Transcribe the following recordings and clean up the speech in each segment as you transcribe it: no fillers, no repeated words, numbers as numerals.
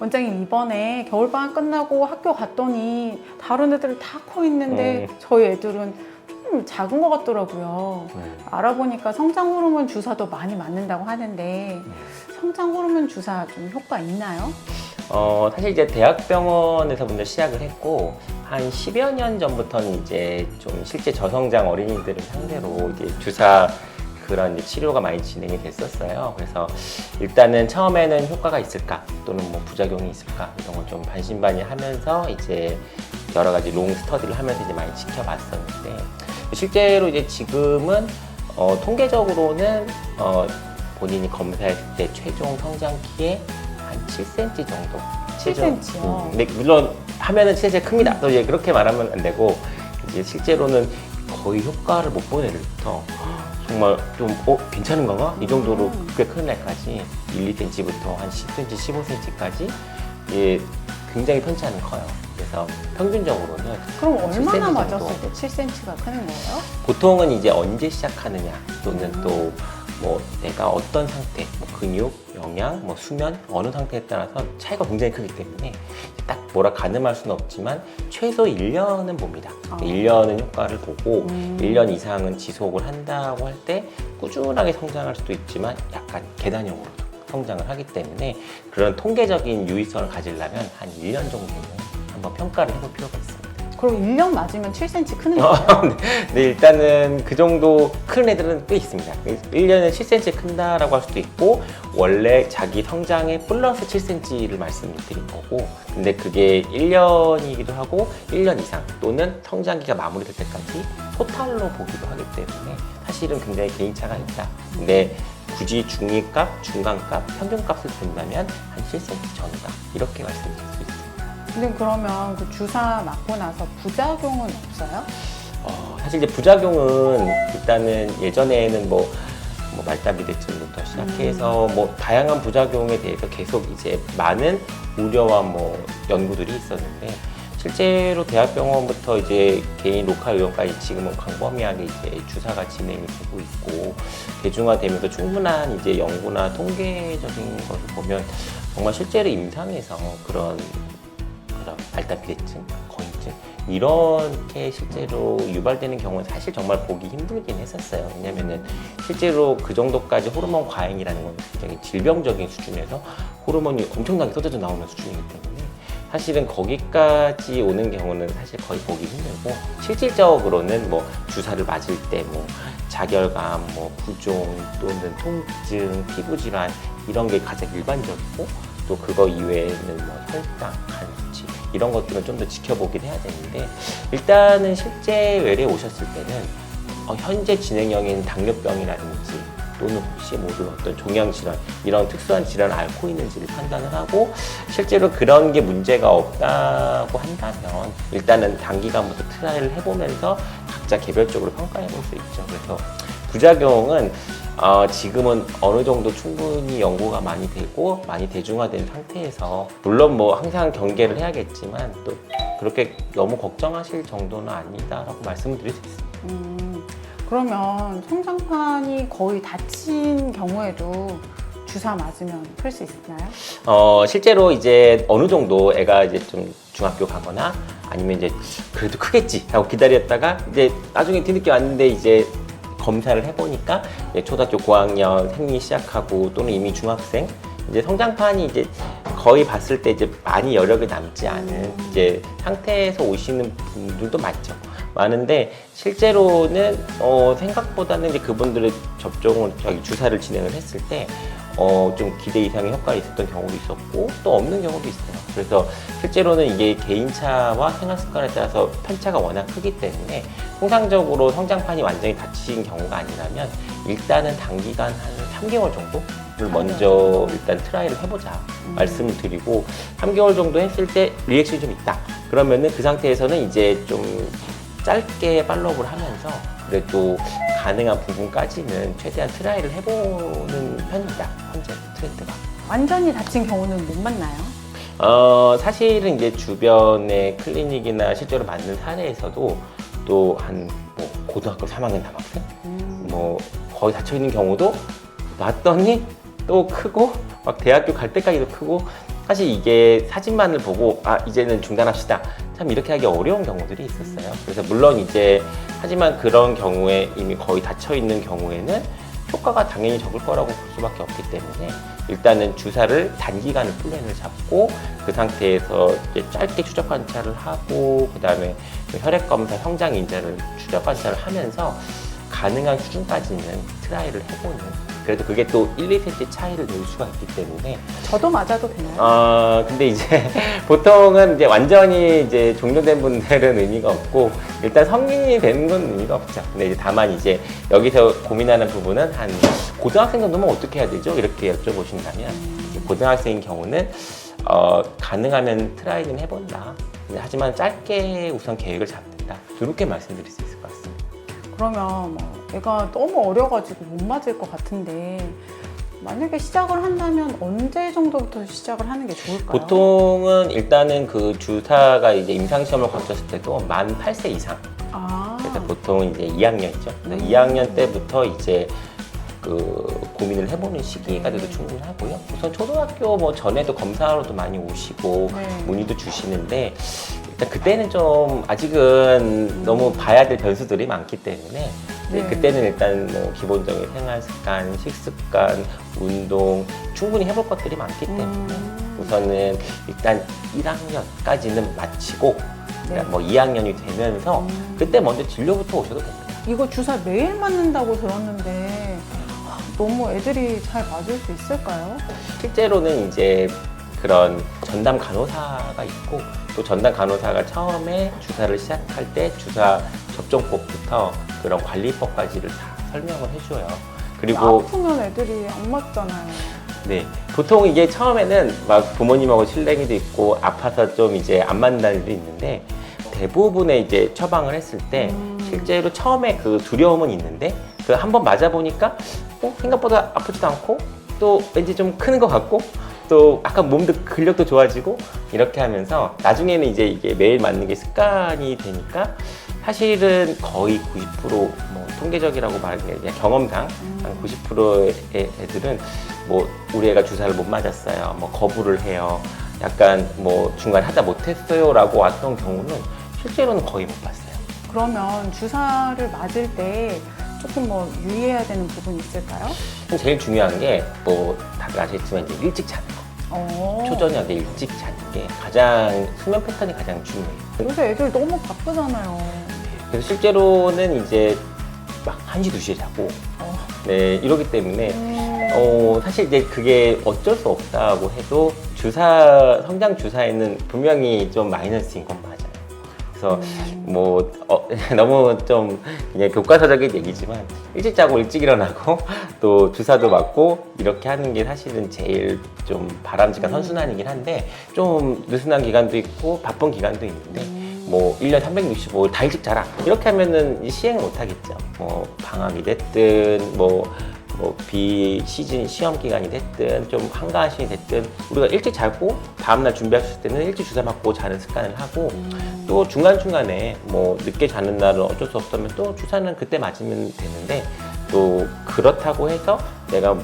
원장님 이번에 겨울방학 끝나고 학교 갔더니 다른 애들이 다 커 있는데 저희 애들은 좀 작은 것 같더라고요. 알아보니까 성장 호르몬 주사도 많이 맞는다고 하는데 성장 호르몬 주사 좀 효과 있나요? 사실 이제 대학병원에서 먼저 시작을 했고 한 10여 년 전부터는 이제 좀 실제 저성장 어린이들을 상대로 이제 주사 그런 이제 치료가 많이 진행이 됐었어요. 그래서 일단은 처음에는 효과가 있을까 또는 뭐 부작용이 있을까 이런 걸 좀 반신반의하면서 이제 여러 가지 롱 스터디를 하면서 이제 많이 지켜봤었는데 실제로 이제 지금은 통계적으로는 본인이 검사했을 때 최종 성장 키에 한 7cm 정도. 7cm요? 네, 물론 하면은 7cm 큽니다. 또 이제 그렇게 말하면 안 되고 이제 실제로는 거의 효과를 못 본 애들부터 정말 좀 괜찮은 건가? 이 정도로 꽤 큰 애까지 1, 2cm부터 한 10cm, 15cm까지 예, 굉장히 편차는 커요. 그래서 평균적으로는 그럼 얼마나 7cm 맞았을 정도. 때 7cm가 크는 거예요? 보통은 이제 언제 시작하느냐 또는 또 뭐 내가 어떤 상태, 뭐 근육, 영양, 뭐 수면 어느 상태에 따라서 차이가 굉장히 크기 때문에 딱 뭐라 가늠할 수는 없지만 최소 1년은 봅니다. 1년은 효과를 보고 1년 이상은 지속을 한다고 할 때 꾸준하게 성장할 수도 있지만 약간 계단형으로 성장을 하기 때문에 그런 통계적인 유의성을 가지려면 한 1년 정도는 한번 평가를 해볼 필요가 있습니다. 그럼 1년 맞으면 7cm 크는 거예요? 네, 일단은 그 정도 큰 애들은 꽤 있습니다. 1년에 7cm 큰다라고 할 수도 있고 원래 자기 성장에 플러스 7cm를 말씀드린 거고 근데 그게 1년이기도 하고 1년 이상 또는 성장기가 마무리될 때까지 토탈로 보기도 하기 때문에 사실은 굉장히 개인차가 있다. 근데 굳이 중위값, 중간값, 평균값을 본다면 한 7cm 전후다. 이렇게 말씀드릴 수 있습니다. 근데 그러면 그 주사 맞고 나서 부작용은 없어요? 사실 이제 부작용은 일단은 예전에는 뭐 말다비대증부터 시작해서 뭐 다양한 부작용에 대해서 계속 이제 많은 우려와 뭐 연구들이 있었는데 실제로 대학병원부터 이제 개인 로컬 의원까지 지금은 광범위하게 이제 주사가 진행이 되고 있고 대중화되면서 충분한 이제 연구나 통계적인 것을 보면 정말 실제로 임상에서 그런 말다비대증, 거인증 이렇게 실제로 유발되는 경우는 사실 정말 보기 힘들긴 했었어요. 왜냐면은 실제로 그 정도까지 호르몬 과잉이라는 건 굉장히 질병적인 수준에서 호르몬이 엄청나게 쏟아져 나오는 수준이기 때문에 사실은 거기까지 오는 경우는 사실 거의 보기 힘들고 실질적으로는 뭐 주사를 맞을 때 뭐 자결감, 뭐 부종 또는 통증, 피부 질환 이런 게 가장 일반적이고 또 그거 이외에는 뭐 혈당, 간 수치 이런 것들은 좀 더 지켜보긴 해야 되는데 일단은 실제 외래에 오셨을 때는 현재 진행형인 당뇨병이라든지 또는 혹시 모든 어떤 종양질환 이런 특수한 질환을 앓고 있는지를 판단을 하고 실제로 그런 게 문제가 없다고 한다면 일단은 단기간부터 트라이를 해보면서 각자 개별적으로 평가해 볼 수 있죠. 그래서 부작용은 지금은 어느 정도 충분히 연구가 많이 되고 많이 대중화된 상태에서 물론 뭐 항상 경계를 해야겠지만 또 그렇게 너무 걱정하실 정도는 아니다라고 말씀을 드릴 수 있습니다. 그러면 성장판이 거의 닫힌 경우에도 주사 맞으면 클 수 있나요? 실제로 이제 어느 정도 애가 이제 좀 중학교 가거나 아니면 이제 그래도 크겠지 하고 기다렸다가 이제 나중에 뒤늦게 왔는데 이제 검사를 해보니까 이제 초등학교 고학년 생리 시작하고 또는 이미 중학생 이제 성장판이 이제 거의 봤을 때 이제 많이 여력이 남지 않은 이제 상태에서 오시는 분들도 많은데 실제로는 생각보다는 이제 그분들의 접종을 주사를 진행을 했을 때 좀 기대 이상의 효과가 있었던 경우도 있었고 또 없는 경우도 있어요. 그래서 실제로는 이게 개인차와 생활 습관에 따라서 편차가 워낙 크기 때문에 통상적으로 성장판이 완전히 닫힌 경우가 아니라면 일단은 단기간 한 3개월 정도를 먼저 일단 트라이를 해보자 말씀을 드리고 3개월 정도 했을 때 리액션이 좀 있다. 그러면은 그 상태에서는 이제 좀 짧게 팔로우를 하면서 그래도 가능한 부분까지는 최대한 트라이를 해보는 편입니다. 현재 트렌드가. 완전히 닫힌 경우는 못 만나요? 사실은 이제 주변의 클리닉이나 실제로 맞는 사례에서도 또 한 뭐 고등학교 3학년 남학생 뭐 거의 닫혀 있는 경우도 왔더니 또 크고 막 대학교 갈 때까지도 크고 사실 이게 사진만을 보고 이제는 중단합시다. 참 이렇게 하기 어려운 경우들이 있었어요. 그래서 물론 이제 하지만 그런 경우에 이미 거의 닫혀 있는 경우에는 효과가 당연히 적을 거라고 볼 수밖에 없기 때문에 일단은 주사를 단기간을 플랜을 잡고 그 상태에서 이제 짧게 추적 관찰을 하고 그 다음에 혈액 검사, 성장 인자를 추적 관찰을 하면서 가능한 수준까지는 트라이를 해보는. 그래도 그게 또 1, 2cm 차이를 낼 수가 있기 때문에. 저도 맞아도 되나요? 근데 이제 보통은 이제 완전히 이제 종료된 분들은 의미가 없고 일단 성인이 되는 건 의미가 없죠. 근데 이제 다만 이제 여기서 고민하는 부분은 한 고등학생 정도면 어떻게 해야 되죠? 이렇게 여쭤보신다면 고등학생인 경우는 가능하면 트라이는 해본다. 하지만 짧게 우선 계획을 잡는다. 이렇게 말씀드릴 수 있을 것 같습니다. 그러면 애가 너무 어려가지고 못 맞을 것 같은데 만약에 시작을 한다면 언제 정도부터 시작을 하는 게 좋을까요? 보통은 일단은 그 주사가 이제 임상시험을 거쳤을 때도 만 8세 이상. 그래서 보통은 이제 2학년이죠. 2학년 때부터 이제 그 고민을 해보는 시기가 돼도 충분하고요. 우선 초등학교 전에도 검사로도 많이 오시고 문의도 주시는데 일단 그때는 좀 아직은 너무 봐야 될 변수들이 많기 때문에 그때는 일단 기본적인 생활 습관, 식습관, 운동 충분히 해볼 것들이 많기 때문에 우선은 일단 1학년까지는 마치고 2학년이 되면서 그때 먼저 진료부터 오셔도 됩니다. 이거 주사 매일 맞는다고 들었는데 너무 애들이 잘 맞을 수 있을까요? 실제로는 이제 그런 전담 간호사가 있고 또 전담 간호사가 처음에 주사를 시작할 때 주사 접종법부터 그런 관리법까지를 다 설명을 해줘요. 그리고 아프면 애들이 안 맞잖아요. 네, 보통 이게 처음에는 막 부모님하고 실랭이도 있고 아파서 좀 이제 안 맞는 일도 있는데 대부분의 이제 처방을 했을 때 실제로 처음에 그 두려움은 있는데 그 한번 맞아 보니까 생각보다 아프지도 않고 또 왠지 좀 크는 것 같고 또 약간 몸도 근력도 좋아지고 이렇게 하면서 나중에는 이제 이게 매일 맞는 게 습관이 되니까 사실은 거의 90% 통계적이라고 말하기에 그냥 경험상 한 90%의 애들은 우리 애가 주사를 못 맞았어요. 거부를 해요. 약간 중간에 하다 못했어요 라고 왔던 경우는 실제로는 거의 못 봤어요. 그러면 주사를 맞을 때 조금 유의해야 되는 부분이 있을까요? 제일 중요한 게 다들 아시겠지만 이제 일찍 자는 거. 초저녁에 일찍 자는 게 가장 수면 패턴이 가장 중요해요. 요새 애들 너무 바쁘잖아요. 그래서 실제로는 이제 막 1시, 2시에 자고 네, 이러기 때문에 사실 이제 그게 어쩔 수 없다고 해도 성장 주사에는 분명히 좀 마이너스인 건 맞아요. 그래서 너무 좀 그냥 교과서적인 얘기지만 일찍 자고 일찍 일어나고 또 주사도 맞고 이렇게 하는 게 사실은 제일 좀 바람직한 선순환이긴 한데 좀 느슨한 기간도 있고 바쁜 기간도 있는데 1년 365일 다 일찍 자라 이렇게 하면은 시행을 못 하겠죠. 방학이 됐든 비시즌 시험 기간이 됐든 좀 한가한 시간이 됐든 우리가 일찍 자고 다음날 준비했을 때는 일찍 주사 맞고 자는 습관을 하고 또 중간중간에 늦게 자는 날은 어쩔 수 없다면 또 주사는 그때 맞으면 되는데 또 그렇다고 해서 내가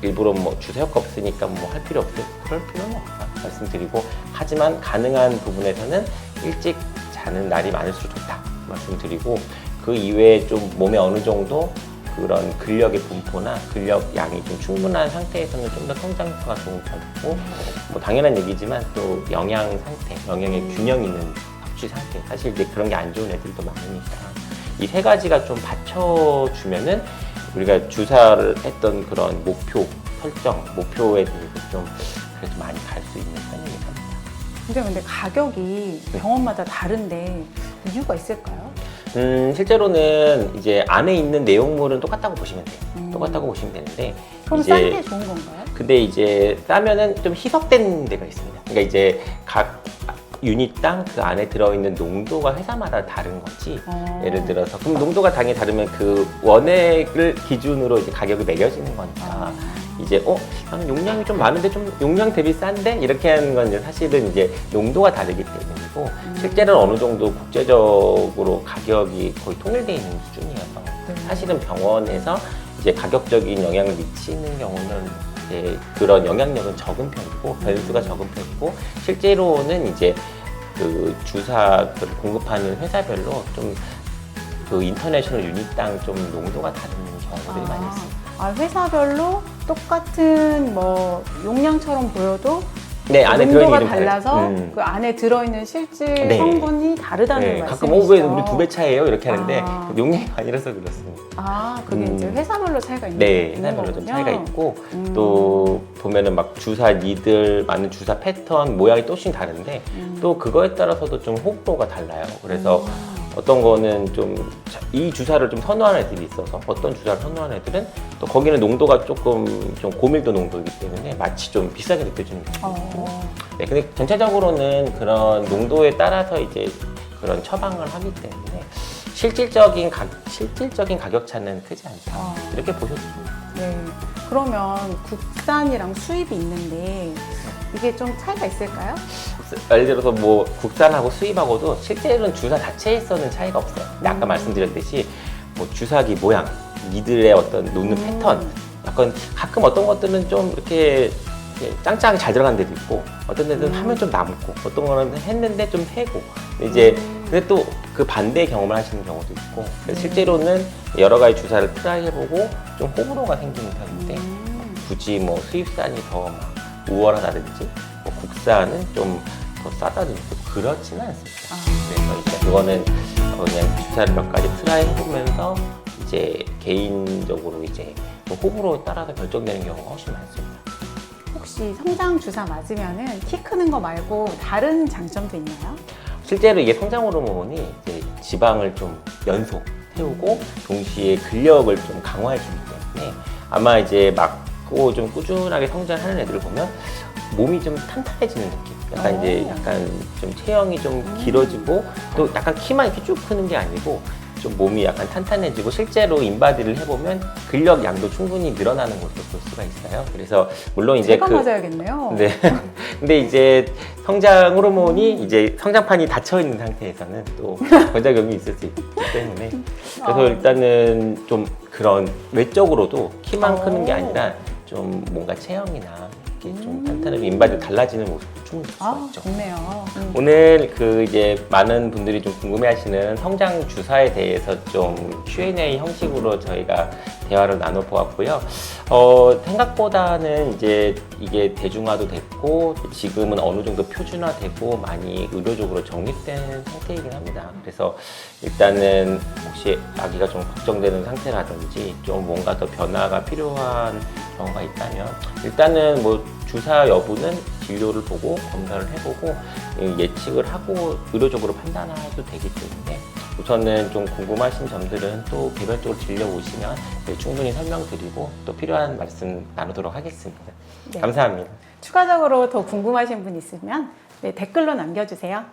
일부러 주사 효과 없으니까 할 필요 없어 그럴 필요는 없다 말씀드리고 하지만 가능한 부분에서는 일찍 자는 날이 많을수록 좋다 말씀드리고 그 이외에 좀 몸에 어느 정도 그런 근력의 분포나 근력 양이 좀 충분한 상태에서는 좀 더 성장 효과가 좋은 편이고 당연한 얘기지만 또 영양 상태, 영양의 균형 있는 섭취 상태 사실 이제 그런 게 안 좋은 애들도 많으니까 이 세 가지가 좀 받쳐주면은 우리가 주사를 했던 그런 목표 설정, 목표에 대해서 좀 그래도 많이 갈 수 있는 편입니다. 근데 가격이 병원마다 다른데 이유가 있을까요? 실제로는 이제 안에 있는 내용물은 똑같다고 보시면 돼요. 똑같다고 보시면 되는데. 그럼 싼 게 좋은 건가요? 근데 이제 싸면은 좀 희석된 데가 있습니다. 그러니까 이제 각 유닛당 그 안에 들어있는 농도가 회사마다 다른 거지. 예를 들어서 그럼 농도가 당연히 다르면 그 원액을 기준으로 이제 가격이 매겨지는 거니까. 이제 나는 용량이 좀 많은데 좀 용량 대비 싼데 이렇게 하는 건 이제 사실은 이제 농도가 다르기 때문이고 실제로는 어느 정도 국제적으로 가격이 거의 통일되어 있는 수준이어서 사실은 병원에서 이제 가격적인 영향을 미치는 경우는 이제 그런 영향력은 적은 편이고 변수가 적은 편이고 실제로는 이제 그 주사 그 공급하는 회사별로 좀 그 인터내셔널 유닛당 좀 농도가 다른 경우들이 많이 있습니다. 회사별로 똑같은 뭐 용량처럼 보여도 네, 안에 농도가 들어있는 달라서 그 안에 들어있는 실질 네. 성분이 다르다는 네, 말씀이시죠? 가끔 왜 우리 2배 차이에요? 이렇게 하는데 아. 용량이 아니라서 그렇습니다. 그게 이제 회사별로 차이가 있는 네, 있는 회사별로 좀 거군요. 차이가 있고 또 보면은 막 주사 니들 많은 주사 패턴 모양이 또씩 다른데 또 그거에 따라서도 좀 호불호가 달라요. 그래서 어떤 거는 좀 이 주사를 좀 선호하는 애들이 있어서 어떤 주사를 선호하는 애들은 또 거기는 농도가 조금 좀 고밀도 농도이기 때문에 마치 좀 비싸게 느껴지는 경우도 있고. 네, 근데 전체적으로는 그런 농도에 따라서 이제 그런 처방을 하기 때문에 실질적인 가격 차는 크지 않다. 이렇게 보셔도 됩니다. 네. 그러면 국산이랑 수입이 있는데 이게 좀 차이가 있을까요? 예를 들어서 뭐 국산하고 수입하고도 실제로는 주사 자체에서는 차이가 없어요. 근데 아까 말씀드렸듯이 뭐 주사기 모양, 니들의 어떤 놓는 패턴, 약간 가끔 어떤 것들은 좀 이렇게 짱짱하게 잘 들어간 데도 있고 어떤 데는 하면 좀 남고 어떤 거는 했는데 좀 새고 이제 근데 또 그 반대의 경험을 하시는 경우도 있고 그래서 실제로는 여러 가지 주사를 트라이 해보고 좀 호불호가 생기는 편인데 굳이 뭐 수입산이 더 막 우월하다든지 뭐 국산은 좀 더 싸다든지 그렇지는 않습니다. 그래서 이제 그거는 그냥 주사를 몇 가지 트라이 해보면서 이제 개인적으로 이제 뭐 호불호에 따라서 결정되는 경우가 훨씬 많습니다. 혹시 성장 주사 맞으면은 키 크는 거 말고 다른 장점도 있나요? 실제로 이게 성장 호르몬이 이제 지방을 좀 연소 태우고 동시에 근력을 좀 강화해 주기 때문에 아마 이제 맞고 좀 꾸준하게 성장하는 애들을 보면 몸이 좀 탄탄해지는 느낌. 약간 이제 약간 좀 체형이 좀 길어지고 또 약간 키만 이렇게 쭉 크는 게 아니고 좀 몸이 약간 탄탄해지고 실제로 인바디를 해보면 근력 양도 충분히 늘어나는 것도 볼 수가 있어요. 그래서 물론 이제 제가 맞아야겠네요. 네. 근데 이제 성장 호르몬이 이제 성장판이 닫혀 있는 상태에서는 또 부작용이 있을 수 있기 때문에 그래서 일단은 좀 그런 외적으로도 키만 크는 게 아니라 좀 뭔가 체형이나 이렇게 좀 탄탄하고 인바디 달라지는 모습도 충분히 볼 수가 있죠. 좋네요. 오늘 그 이제 많은 분들이 좀 궁금해하시는 성장 주사에 대해서 좀 Q&A 형식으로 저희가 대화를 나눠보았고요. 생각보다는 이제 이게 대중화도 됐고 지금은 어느 정도 표준화되고 많이 의료적으로 정립된 상태이긴 합니다. 그래서 일단은 혹시 아기가 좀 걱정되는 상태라든지 좀 뭔가 더 변화가 필요한 경우가 있다면 일단은 뭐 주사 여부는 진료를 보고 검사를 해보고 예측을 하고 의료적으로 판단해도 되기 때문에 우선은 좀 궁금하신 점들은 또 개별적으로 진료 오시면 충분히 설명드리고 또 필요한 말씀 나누도록 하겠습니다. 네. 감사합니다. 추가적으로 더 궁금하신 분 있으면 댓글로 남겨주세요.